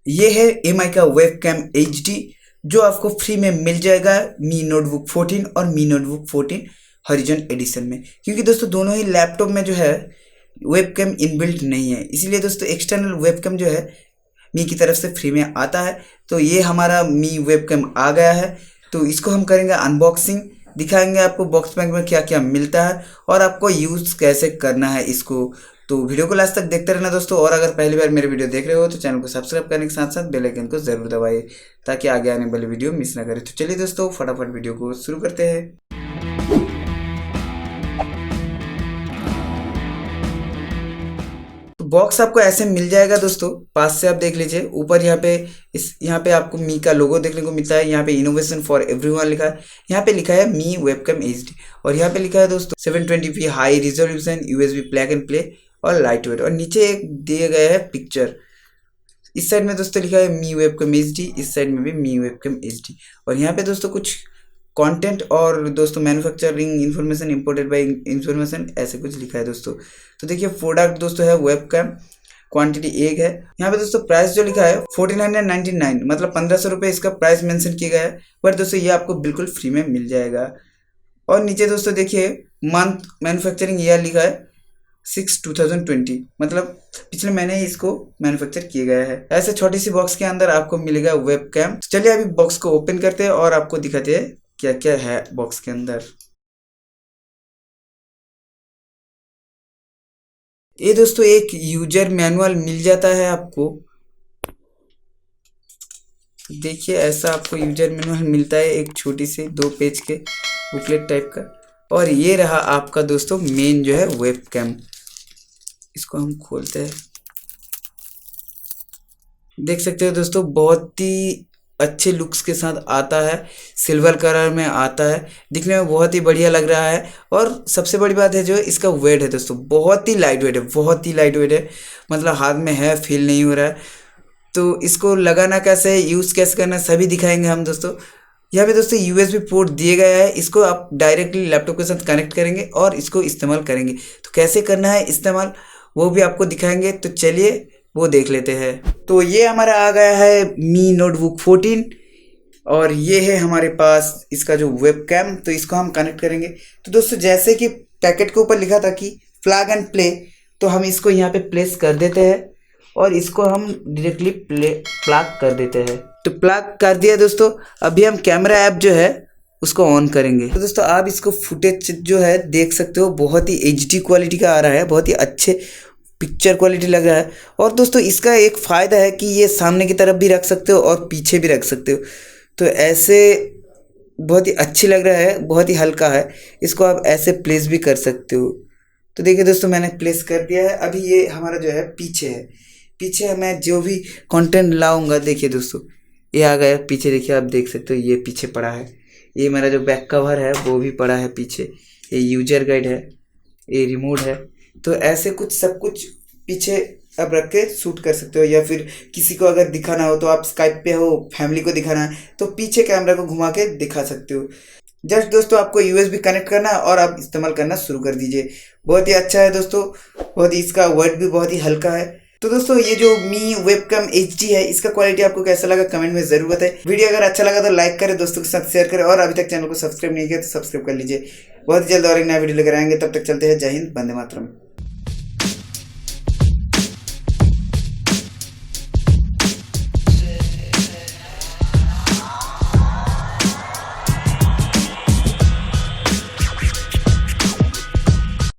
ये है MI का वेबकैम HD जो आपको फ्री में मिल जाएगा मी नोटबुक 14 और मी नोटबुक 14 हॉरिजॉन एडिशन में, क्योंकि दोस्तों दोनों ही लैपटॉप में जो है वेबकैम इनबिल्ट नहीं है, इसलिए दोस्तों एक्सटर्नल वेबकैम जो है मी की तरफ से फ्री में आता है। तो ये हमारा मी वेबकैम आ गया है, तो इसको हम करेंगे अनबॉक्सिंग, दिखाएंगे आपको बॉक्स पैक में क्या क्या मिलता है और आपको यूज़ कैसे करना है इसको। तो वीडियो को लास्ट तक देखते रहना दोस्तों, और अगर पहली बार मेरे वीडियो देख रहे हो तो चैनल को सब्सक्राइब करने के साथ साथ बेल आइकन को जरूर दबाइए ताकि आगे आने वाली वीडियो मिस ना करें। तो चलिए दोस्तों फटाफट वीडियो को शुरू करते हैं। बॉक्स आपको ऐसे मिल जाएगा दोस्तों, पास से आप देख लीजिए। ऊपर यहाँ पे आपको मी का लोगो देखने को मिलता है। यहाँ पे इनोवेशन फॉर एवरीवन लिखा है। यहाँ पे लिखा है मी वेबकैम HD और यहाँ पे लिखा है दोस्तों 720p high resolution USB plug and play और लाइट वेट, और नीचे एक दिए गए है पिक्चर। इस साइड में दोस्तों लिखा है मी वेबकैम HD, इस साइड में भी मी वेबकैम HD, और यहाँ पे दोस्तों कुछ कंटेंट और दोस्तों manufacturing information imported by information ऐसे कुछ लिखा है दोस्तों। तो देखिए प्रोडक्ट दोस्तों है वेबकैम, क्वांटिटी एक है। यहाँ पे दोस्तों प्राइस जो लिखा है 1499, मतलब 1500 रुपये इसका प्राइस मेंशन किया गया है, बट दोस्तों ये आपको बिल्कुल फ्री में मिल जाएगा। और नीचे दोस्तों देखिए मंथ मैन्युफैक्चरिंग ईयर लिखा है 6/2020, मतलब पिछले महीने ही इसको मैन्युफैक्चर किया गया है। ऐसे छोटी सी बॉक्स के अंदर आपको मिलेगा वेबकैम। चलिए अभी बॉक्स को ओपन करते हैं और आपको दिखाते हैं क्या क्या है बॉक्स के अंदर। ये दोस्तों एक यूजर मैनुअल मिल जाता है आपको, देखिए ऐसा आपको यूजर मैनुअल मिलता है, एक छोटी सी 2 पेज के बुकलेट टाइप का। और ये रहा आपका दोस्तों मेन जो है वेबकैम। इसको हम खोलते हैं, देख सकते हो दोस्तों बहुत ही अच्छे लुक्स के साथ आता है, सिल्वर कलर में आता है, दिखने में बहुत ही बढ़िया लग रहा है। और सबसे बड़ी बात है जो इसका वेट है दोस्तों, बहुत ही लाइट वेट है, बहुत ही लाइट वेट है, मतलब हाथ में है फील नहीं हो रहा है। तो इसको लगाना कैसे है, यूज़ कैसे करना है, सभी दिखाएंगे हम दोस्तों। यहाँ पे दोस्तों USB पोर्ट दिए गया है, इसको आप डायरेक्टली लैपटॉप के साथ कनेक्ट करेंगे और इसको इस्तेमाल करेंगे। तो कैसे करना है इस्तेमाल वो भी आपको दिखाएंगे, तो चलिए वो देख लेते हैं। तो ये हमारा आ गया है मी नोटबुक 14 और ये है हमारे पास इसका जो वेबकैम, तो इसको हम कनेक्ट करेंगे। तो दोस्तों जैसे कि पैकेट के ऊपर लिखा था कि प्लग एंड प्ले, तो हम इसको यहाँ पे प्लेस कर देते हैं और इसको हम डायरेक्टली प्लग कर देते हैं। तो प्लग कर दिया दोस्तों। अभी हम कैमरा ऐप जो है उसको ऑन करेंगे। तो दोस्तों आप इसको फुटेज जो है देख सकते हो, बहुत ही HD क्वालिटी का आ रहा है, बहुत ही अच्छे पिक्चर क्वालिटी लग रहा है। और दोस्तों इसका एक फ़ायदा है कि ये सामने की तरफ भी रख सकते हो और पीछे भी रख सकते हो, तो ऐसे बहुत ही अच्छी लग रहा है, बहुत ही हल्का है। इसको आप ऐसे प्लेस भी कर सकते हो। तो देखिए दोस्तों मैंने प्लेस कर दिया है। अभी ये हमारा जो है पीछे है, पीछे मैं जो भी कंटेंट लाऊंगा, देखिए दोस्तों ये आ गया पीछे, देखिए आप देख सकते हो ये पीछे पड़ा है। ये मेरा जो बैक कवर है वो भी पड़ा है पीछे। ये यूजर गाइड है, ये रिमोट है। तो ऐसे कुछ सब कुछ पीछे आप रख के शूट कर सकते हो, या फिर किसी को अगर दिखाना हो तो आप स्काइप पे हो, फैमिली को दिखाना है तो पीछे कैमरा को घुमा के दिखा सकते हो। जस्ट दोस्तों आपको USB कनेक्ट करना है और आप इस्तेमाल करना शुरू कर दीजिए। बहुत ही अच्छा है दोस्तों, बहुत ही इसका वेट भी बहुत ही हल्का है। तो दोस्तों ये जो मी वेबकैम HD है, इसका क्वालिटी आपको कैसा लगा कमेंट में जरूर बताएं। वीडियो अगर अच्छा लगा तो लाइक करें, दोस्तों के साथ शेयर करें, और अभी तक चैनल को सब्सक्राइब नहीं किया तो सब्सक्राइब कर लीजिए। बहुत जल्द और एक नया वीडियो लेकर आएंगे, तब तक चलते हैं। जय हिंद, वंदे मातरम।